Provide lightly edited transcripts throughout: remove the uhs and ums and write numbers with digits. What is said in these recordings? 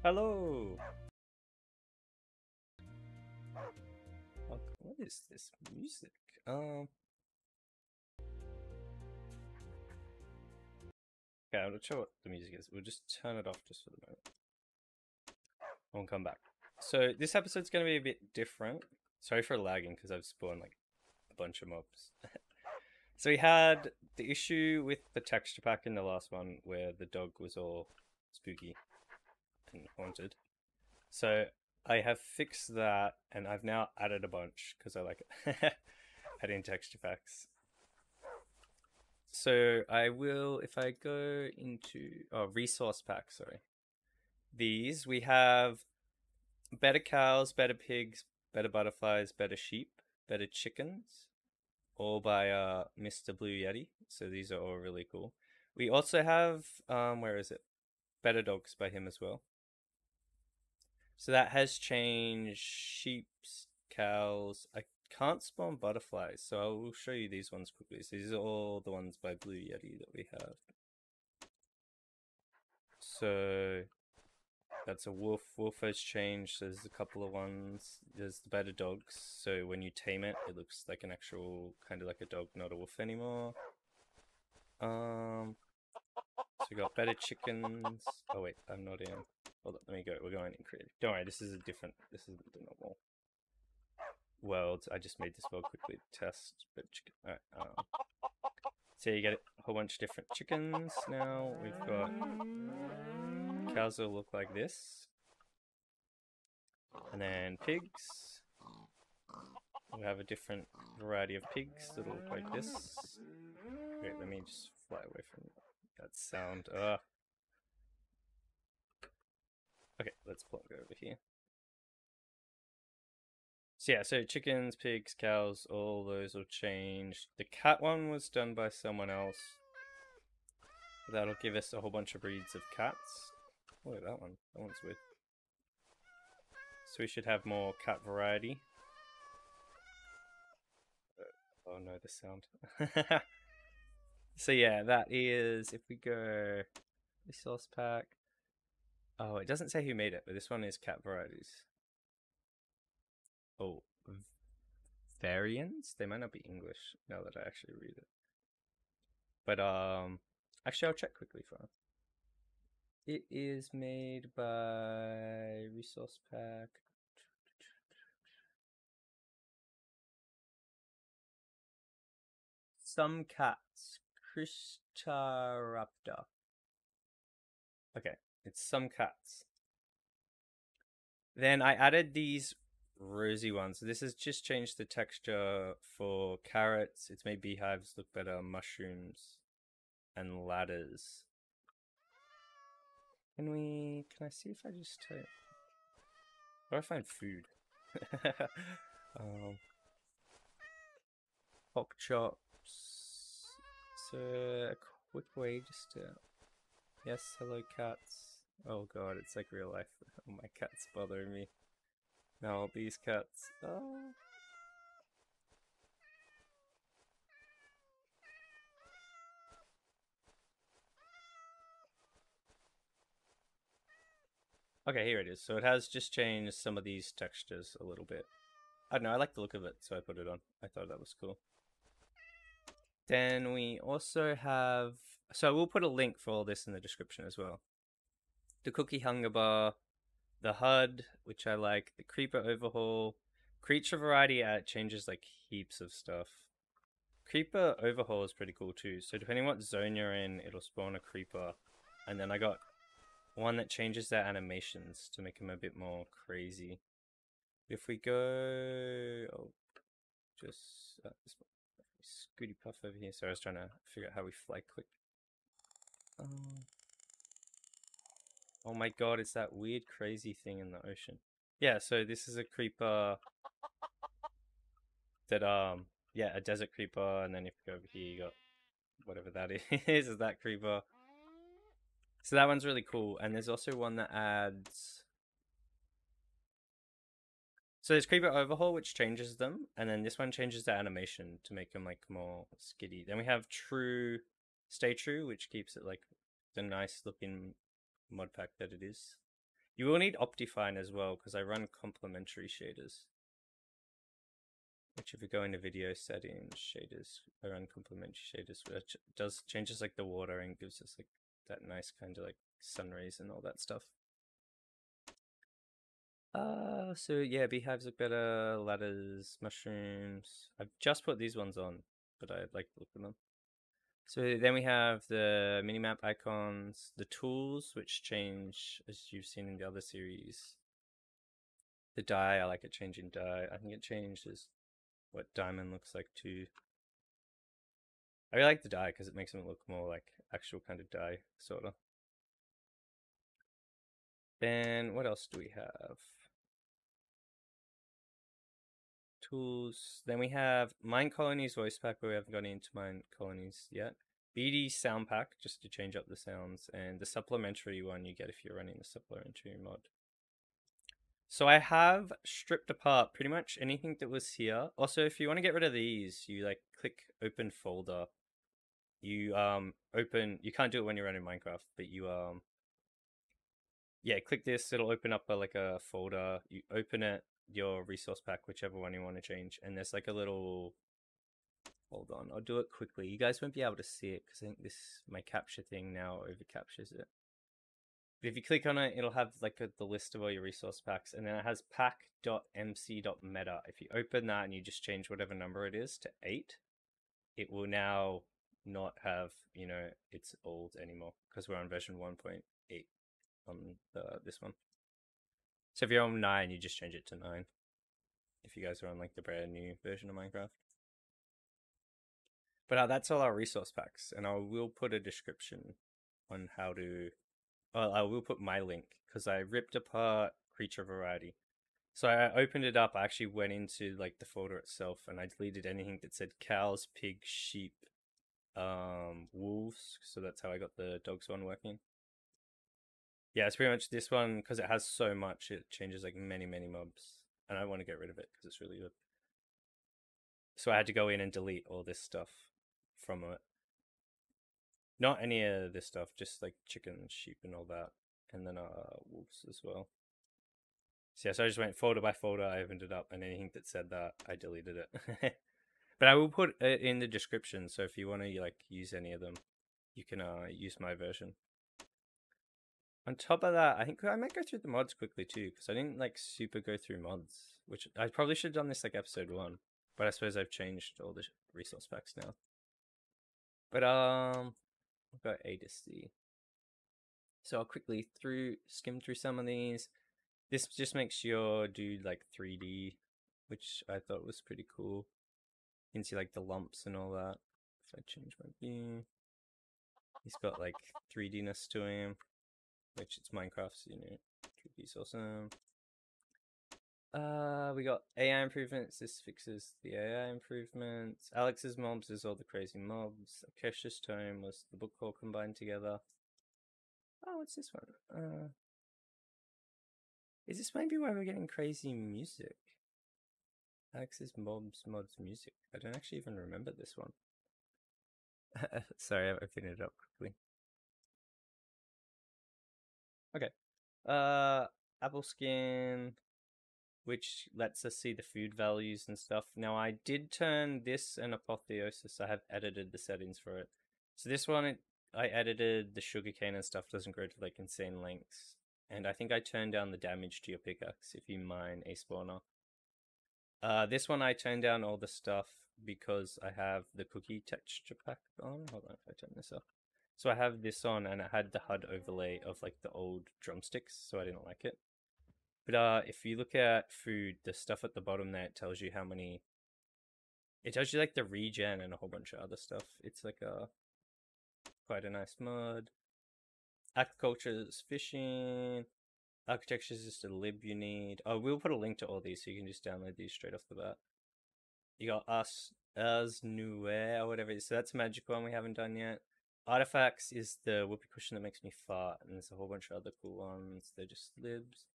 Hello. What is this music? Okay, I'm not sure what the music is. We'll just turn it off just for the moment. We'll come back. So this episode's gonna be a bit different. Sorry for lagging because I've spawned like a bunch of mobs. So we had the issue with the texture pack in the last one where the dog was all spooky and haunted. So I have fixed that and I've now added a bunch because I like it. Adding texture packs. So I will, if I go into resource pack, sorry. These we have better cows, better pigs, better butterflies, better sheep, better chickens, all by Mr. Blue Yeti. So these are all really cool. We also have where is it? Better dogs by him as well. So that has changed sheep's, cows. I can't spawn butterflies, so I will show you these ones quickly. So these are all the ones by Blue Yeti that we have. So that's a wolf. Wolf has changed. There's a couple of ones. There's the better dogs. So when you tame it, it looks like an actual kind of like a dog, not a wolf anymore. So we got better chickens. Oh wait, I'm not in. Hold on, let me go. We're going in creative. Don't worry, this is a different. This isn't the normal world. I just made this world quickly to test. But chicken. Alright. So you get a whole bunch of different chickens now. We've got cows that look like this. And then pigs. We have a different variety of pigs that look like this. Wait, let me just fly away from that sound. Okay, let's plug over here. So yeah, so chickens, pigs, cows, all those will change. The cat one was done by someone else. That'll give us a whole bunch of breeds of cats. Oh, look at that one. That one's weird. So we should have more cat variety. Oh no, the sound. So yeah, that is, if we go resource pack. Oh, it doesn't say who made it, but this one is cat varieties. Oh, variants? They might not be English now that I actually read it. But actually I'll check quickly for us. It is made by resource pack. Some cats. Christaraptor. Okay, it's some cats. Then I added these rosy ones. So this has just changed the texture for carrots. It's made beehives look better, mushrooms, and ladders. Can I see if I just type? Where do I find food? Pork chops. So a quick way just to. Yes, hello cats. Oh god, it's like real life. Oh, my cat's bothering me. No, these cats. Oh. Okay, here it is. So it has just changed some of these textures a little bit. I don't know, I like the look of it, so I put it on. I thought that was cool. Then we also have... So we'll put a link for all this in the description as well. The Cookie Hunger Bar, the HUD, which I like, the Creeper Overhaul. Creature variety changes like heaps of stuff. Creeper Overhaul is pretty cool too. So depending what zone you're in, it'll spawn a creeper. And then I got one that changes their animations to make them a bit more crazy. If we go... Oh, just... Scooty Puff over here. So I was trying to figure out how we fly quick. Oh my god, it's that weird crazy thing in the ocean. Yeah, so this is a creeper that, yeah, a desert creeper, and then if you go over here, you got whatever that is that creeper. So that one's really cool, and there's also one that adds... So there's Creeper Overhaul, which changes them, and then this one changes the animation to make them like more skitty. Then we have True, Stay True, which keeps it like the nice looking mod pack that it is. You will need Optifine as well because I run complementary shaders. Which if we go into video settings, shaders, I run complementary shaders, which does changes like the water and gives us like that nice kind of like sun rays and all that stuff. So yeah, beehives look better, ladders, mushrooms. I've just put these ones on, but I like to look at them. So then we have the minimap icons, the tools, which change as you've seen in the other series. The dye, I like it changing dye. I think it changes what diamond looks like too. I really like the dye because it makes them look more like actual kind of dye, sort of. Then what else do we have? Tools. Then we have Mine Colonies voice pack, but we haven't gone into Mine Colonies yet. BD sound pack, just to change up the sounds, and the supplementary one you get if you're running the supplementary mod. So I have stripped apart pretty much anything that was here. Also, if you want to get rid of these, you like click open folder. You open, you can't do it when you're running Minecraft, but you yeah, click this, it'll open up like a folder. You open it, your resource pack, whichever one you want to change, and there's like a little, hold on, I'll do it quickly. You guys won't be able to see it because I think this, my capture thing now over captures it. But if you click on it, it'll have like the list of all your resource packs, and then it has pack.mc.meta. If you open that and you just change whatever number it is to 8, it will now not have, you know, it's old anymore because we're on version 1.8 on this one. So if you're on 9, you just change it to 9. If you guys are on like the brand new version of Minecraft. But that's all our resource packs, and I will put a description on how to. Well, I will put my link because I ripped apart Creature Variety. So I opened it up. I actually went into like the folder itself, and I deleted anything that said cows, pigs, sheep, wolves. So that's how I got the dogs one working. Yeah, it's pretty much this one because it has so much. It changes like many mobs, and I want to get rid of it because it's really good. So I had to go in and delete all this stuff from it. Not any of this stuff, just like chickens, sheep, and all that, and then wolves as well. So yeah, so I just went folder by folder. I opened it up, and anything that said that, I deleted it. But I will put it in the description, so if you want to like use any of them, you can use my version. On top of that, I think I might go through the mods quickly too, because I didn't like super go through mods, which I probably should have done this like episode 1, but I suppose I've changed all the resource packs now. But I've got A to C. So I'll quickly skim through some of these. This just makes your dude like 3D, which I thought was pretty cool. You can see like the lumps and all that. If I change my view, he's got like 3Dness to him, which it's Minecraft, so you know, 3D's awesome. We got AI improvements. This fixes the AI improvements. Alex's mobs is all the crazy mobs. Akesh's tome was the book haul combined together. Oh, what's this one? Is this maybe why we're getting crazy music? Alex's mods music. I don't actually even remember this one. Sorry, I'm opening it up quickly. Okay. Apple skin, which lets us see the food values and stuff. Now, I did turn this and Apotheosis. I have edited the settings for it. So this one, I edited the sugarcane and stuff doesn't grow to like insane lengths. And I think I turned down the damage to your pickaxe if you mine a spawner. This one I turned down all the stuff because I have the cookie texture pack on. Hold on if I turn this off. So I have this on and it had the HUD overlay of like the old drumsticks, so I didn't like it. But if you look at food, the stuff at the bottom there, it tells you how many. It tells you like the regen and a whole bunch of other stuff. It's like quite a nice mod. Aquaculture is fishing. Architecture is just a lib you need. Oh, we'll put a link to all these so you can just download these straight off the bat. You got As Nue or whatever it is. So that's a magic one we haven't done yet. Artifacts is the whoopee cushion that makes me fart, and there's a whole bunch of other cool ones. They're just libs.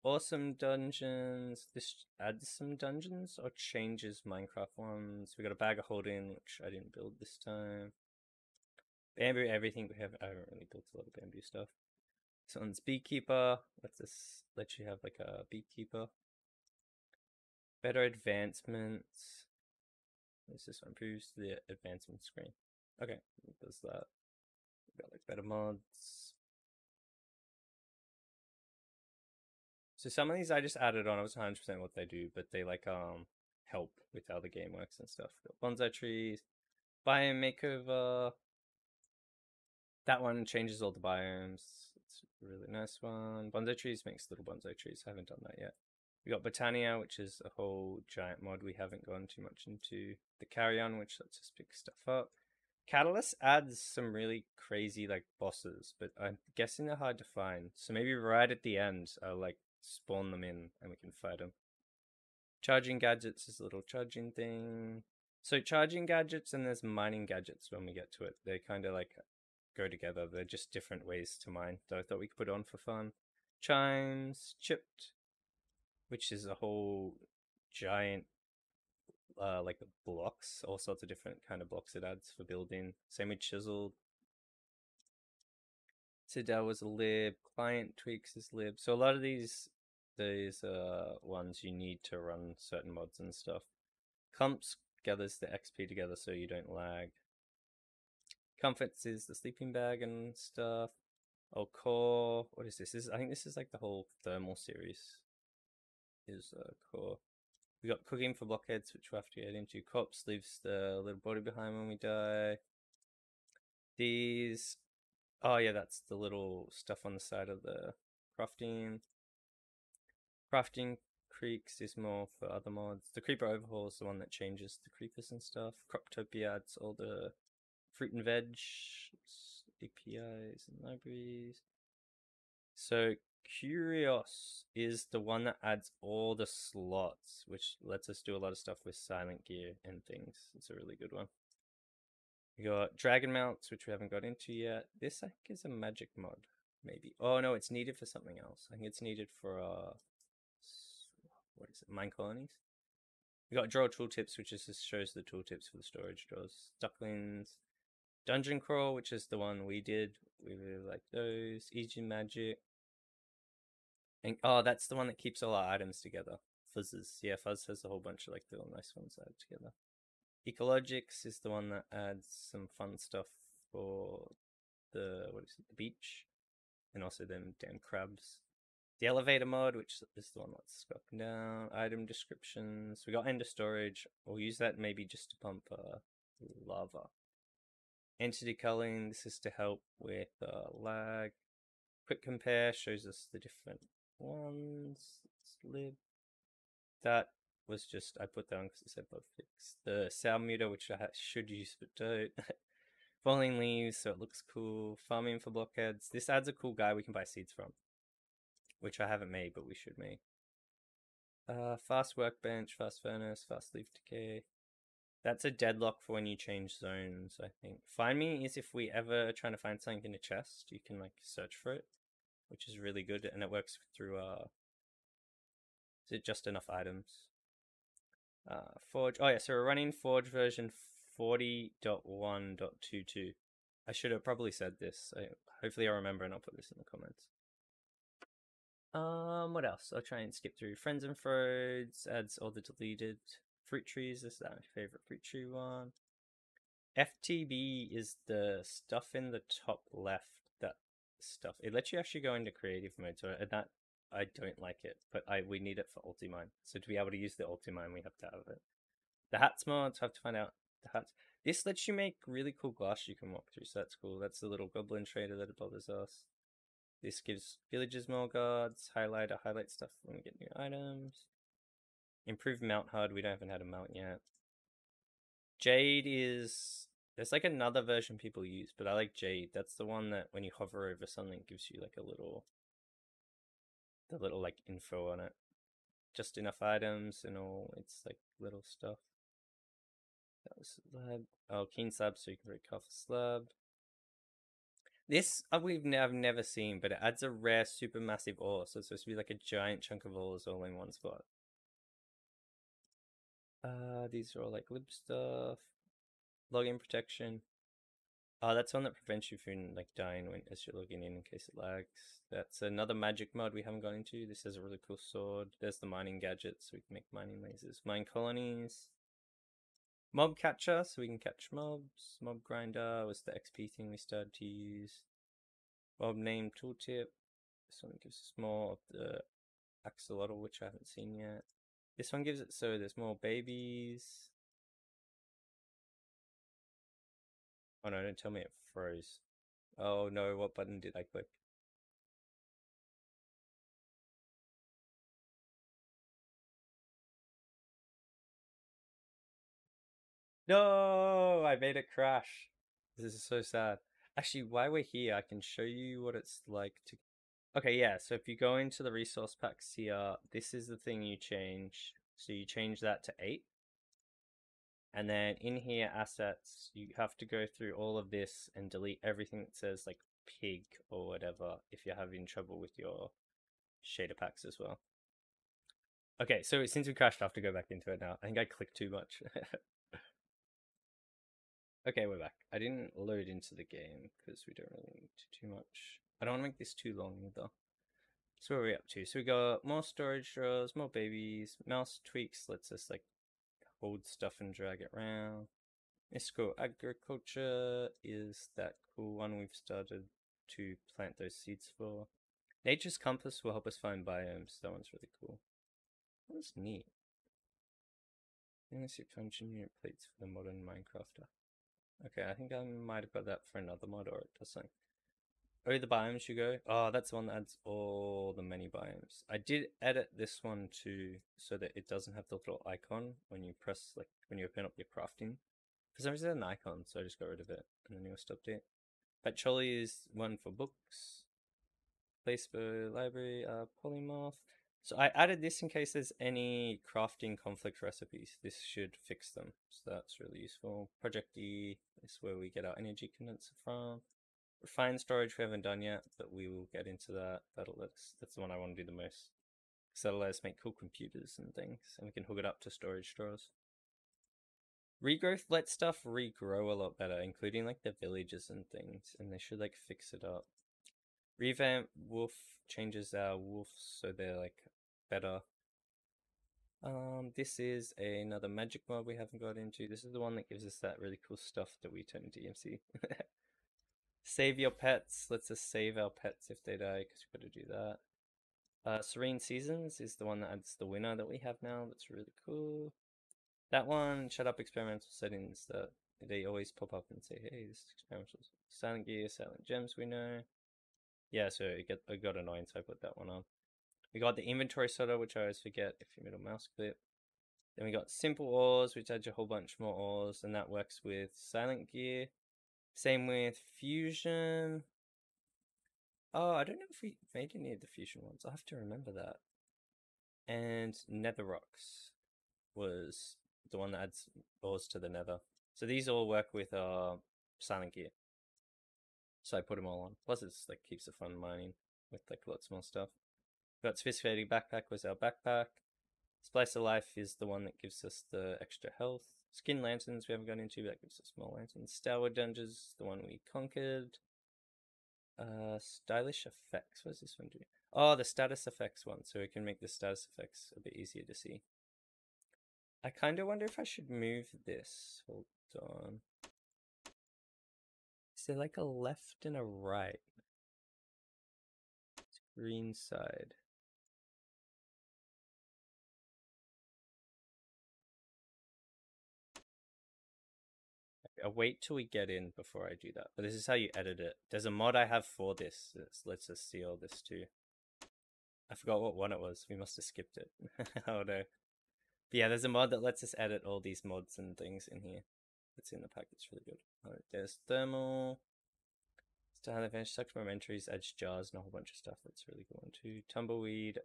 Awesome dungeons. This adds some dungeons or changes Minecraft ones. We got a bag of holding, which I didn't build this time. Bamboo, everything we have. I haven't really built a lot of bamboo stuff. This one's beekeeper. Let you have like a beekeeper. Better advancements. What's this one? Improves the advancement screen. Okay, it does that. We've got like better mods. So some of these I just added on. I was 100% what they do, but they like help with how the game works and stuff. Got bonsai trees, biome makeover. That one changes all the biomes. It's a really nice one. Bonsai trees makes little bonsai trees. I haven't done that yet. We got Botania, which is a whole giant mod we haven't gone too much into. The Carrion, which lets us pick stuff up. Catalyst adds some really crazy like bosses, but I'm guessing they're hard to find. So maybe right at the end, I'll like spawn them in and we can fight them. Charging gadgets is a little charging thing. So charging gadgets and there's mining gadgets when we get to it. They kind of like go together. They're just different ways to mine. So I thought we could put on for fun. Chimes, chipped, which is a whole giant like blocks, all sorts of different kind of blocks it adds for building. Same with chiseled. Citadel was a lib, client tweaks is lib. So a lot of these ones you need to run certain mods and stuff. Clumps gathers the XP together so you don't lag. Comforts is the sleeping bag and stuff. Oh, core. What is this? I think this is like the whole thermal series. Is core. We got cooking for blockheads, which we'll have to get into. Corpse leaves the little body behind when we die. These. Oh, yeah, that's the little stuff on the side of the crafting. Crafting creeks is more for other mods. The creeper overhaul is the one that changes the creepers and stuff. Croptopia adds all the fruit and veg, APIs and libraries. So Curios is the one that adds all the slots, which lets us do a lot of stuff with silent gear and things. It's a really good one. We got dragon mounts, which we haven't got into yet. This I think is a magic mod, maybe. Oh no, it's needed for something else. I think it's needed for what is it? Mine colonies. We got draw tooltips, which just shows the tooltips for the storage drawers. Ducklings. Dungeon crawl, which is the one we did. We really like those. Easy magic. And oh, that's the one that keeps all our items together. Fuzzes. Yeah, Fuzz has a whole bunch of like little nice ones added together. Ecologics is the one that adds some fun stuff for the the beach, and also them damn crabs. The elevator mod, which is the one that's up and down. Item descriptions. We got ender storage. We'll use that maybe just to pump lava. Entity culling. This is to help with lag. Quick compare shows us the different ones. Let's lib. That was just, I put that on because it said bug fix. The sound meter, which I should use but don't. Falling leaves, so it looks cool. Farming for blockheads. This adds a cool guy we can buy seeds from, which I haven't made, but we should make. Fast workbench, fast furnace, fast leaf decay. That's a deadlock for when you change zones, I think. Find me is if we ever are trying to find something in a chest, you can like search for it, which is really good, and it works through is it just enough items? Forge. Oh yeah, so we're running Forge version 40.1.22. I should have probably said this. Hopefully I'll remember and I'll put this in the comments. What else? I'll try and skip through. Friends and Frodes adds all the deleted fruit trees. This is my favorite fruit tree one. FTB is the stuff in the top left. That stuff. It lets you actually go into creative mode. So that I don't like it, but we need it for Ultimine. So to be able to use the Ultimine, we have to have it. The hats mods, have to find out the hats. This lets you make really cool glass you can walk through, so that's cool. That's the little goblin trader that bothers us. This gives villagers more guards. Highlighter, highlight stuff when we get new items. Improve mount HUD, we haven't had a mount yet. Jade is... There's like another version people use, but I like Jade. That's the one that when you hover over something, it gives you like a little... The little like info on it. Just enough items and all, it's like little stuff. That was slab. Oh, keen slab, so you can break off a slab. This I've never seen, but it adds a rare supermassive ore, so it's supposed to be like a giant chunk of ores all in one spot. These are all like lib stuff. Login protection. Oh, that's one that prevents you from like dying when as you're logging in case it lags. That's another magic mod we haven't gone into. This has a really cool sword. There's the mining gadgets, so we can make mining lasers. Mine colonies. Mob catcher, so we can catch mobs. Mob grinder was the XP thing we started to use. Mob name tooltip. This one gives us more of the axolotl, which I haven't seen yet. This one gives it so there's more babies. Oh no, don't tell me it froze. Oh no, what button did I click? No, I made it crash. This is so sad. Actually, while we're here, I can show you what it's like to. Okay, yeah, so if you go into the resource packs here, this is the thing you change. So you change that to 8. And then in here, assets, you have to go through all of this and delete everything that says like pig or whatever if you're having trouble with your shader packs as well. Okay, so since we crashed, I have to go back into it now. I think I clicked too much. Okay, we're back. I didn't load into the game because we don't really need to too much. I don't want to make this too long either. So what are we up to? So we got more storage drawers, more babies. Mouse tweaks lets us like hold stuff and drag it around. Mystical agriculture is that cool one we've started to plant those seeds for. Nature's compass will help us find biomes. That one's really cool. That's neat. Unless you function unit plates for the modern Minecrafter. Okay, I think I might have got that for another mod or it does something. Oh, the biomes you go. Oh, that's the one that adds all the many biomes. I did edit this one too, so that it doesn't have the little icon when you press, like, when you open up your crafting. For some reason, it had an icon, so I just got rid of it in the newest update. Patchouli is one for books. Placebo library, polymorph. So I added this in case there's any crafting conflict recipes. This should fix them, so that's really useful. Project E is where we get our energy condenser from. Refined storage we haven't done yet, but we will get into that. That's the one I want to do the most. Because that'll let us make cool computers and things, and we can hook it up to storage drawers. Regrowth lets stuff regrow a lot better, including like the villages and things, and they should like fix it up. Revamp wolf changes our wolves so they're like better. This is another magic mod we haven't got into. This is the one that gives us that really cool stuff that we turn into DMC. Save your pets lets us save our pets if they die because we've got to do that. Serene Seasons is the one that adds the winner that we have now. That's really cool. That one, shut up experimental settings that they always pop up and say, hey, this is experimental. Silent Gear, Silent Gems we know. Yeah, so it got annoying, so I put that one on. We got the inventory sorter, which I always forget if you middle mouse click. Then we got simple ores, which adds a whole bunch more ores, and that works with Silent Gear. Same with Fusion. Oh, I don't know if we made any of the Fusion ones. I'll have to remember that. And Nether Rocks was the one that adds ores to the Nether. So these all work with Silent Gear. So I put them all on. Plus it's like keeps it fun mining with like lots more stuff. Got Sophisticated Backpack was our backpack. Splice of Life is the one that gives us the extra health. Skin Lanterns we haven't gone into, but that gives us more lanterns. Starwood Dungeons, the one we conquered. Stylish Effects, what does this one do? Oh, the status effects one, so we can make the status effects a bit easier to see. I kind of wonder if I should move this. Hold on. Is there like a left and a right? Green side. I'll wait till we get in before I do that. But this is how you edit it. There's a mod I have for this that lets us see all this too. I forgot what one it was. We must have skipped it. Oh no. But yeah, there's a mod that lets us edit all these mods and things in here. It's in the pack. It's really good. Alright, there's thermal. Style advantage, such momentaries, edge jars, and a whole bunch of stuff. That's really good one too. Tumbleweed.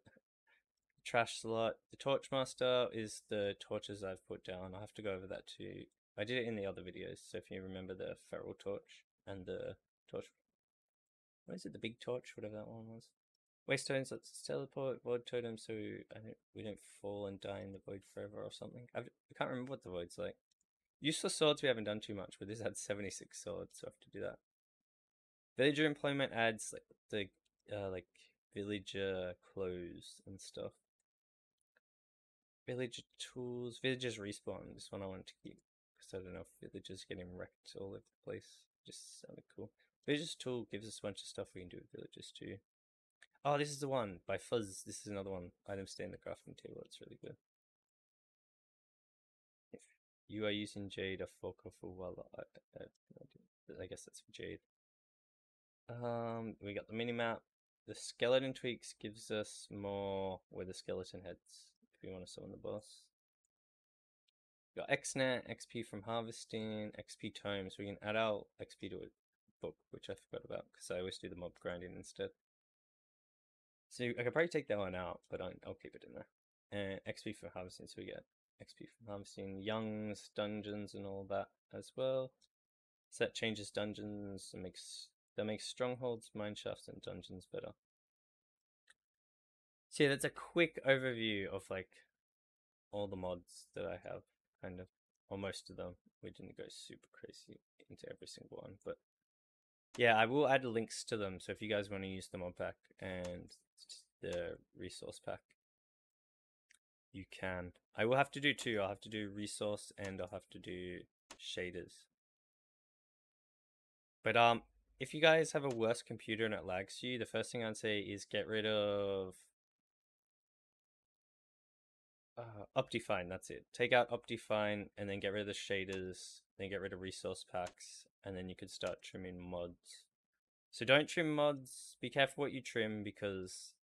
Trash slot. The Torchmaster is the torches I've put down. I'll have to go over that too. I did it in the other videos, so if you remember the feral torch and the torch. What is it? The big torch? Whatever that one was. Waste totems lets us teleport. Void totem so we don't fall and die in the void forever or something. I can't remember what the void's like. Useless swords we haven't done too much, but this had 76 swords, so I have to do that. Villager employment adds like the villager clothes and stuff. Villager tools, villagers respawn. This one I want to keep because I don't know if villagers getting wrecked all over the place. Just sounded cool. Villagers tool gives us a bunch of stuff we can do with villagers too. Oh, this is the one by Fuzz. This is another one. Item stay in the crafting table. It's really good. If you are using Jade, a focus for well, I guess that's for Jade. We got the mini map. The skeleton tweaks gives us more where the skeleton heads if we want to summon the boss. We got XNet, XP from harvesting, XP tomes. We can add our XP to a book, which I forgot about because I always do the mob grinding instead. So I could probably take that one out, but I'll keep it in there. And XP for harvesting, so we get XP from harvesting, Young's, dungeons, and all that as well. So that changes dungeons and makes strongholds, mineshafts, and dungeons better. So yeah, that's a quick overview of like all the mods that I have, kind of, or most of them. We didn't go super crazy into every single one, but yeah, I will add links to them. So if you guys want to use the mod pack and the resource pack, you can. I will have to do two. I'll have to do resource and I'll have to do shaders. But if you guys have a worse computer and it lags you, the first thing I'd say is get rid of Optifine. That's it. Take out Optifine and then get rid of the shaders, then get rid of resource packs, and then you could start trimming mods. So don't trim mods. Be careful what you trim because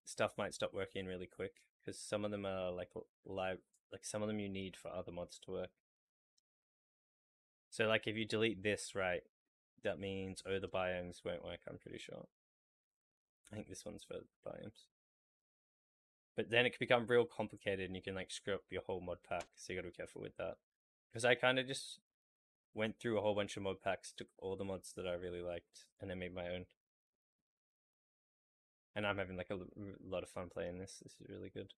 stuff might stop working really quick because some of them are like some of them you need for other mods to work. So like if you delete this, right, that means the biomes won't work, I'm pretty sure. I think this one's for biomes. But then it can become real complicated and you can like screw up your whole mod pack, so you gotta be careful with that. Because I kind of just went through a whole bunch of mod packs, took all the mods that I really liked, and then made my own. And I'm having like a lot of fun playing this. This is really good.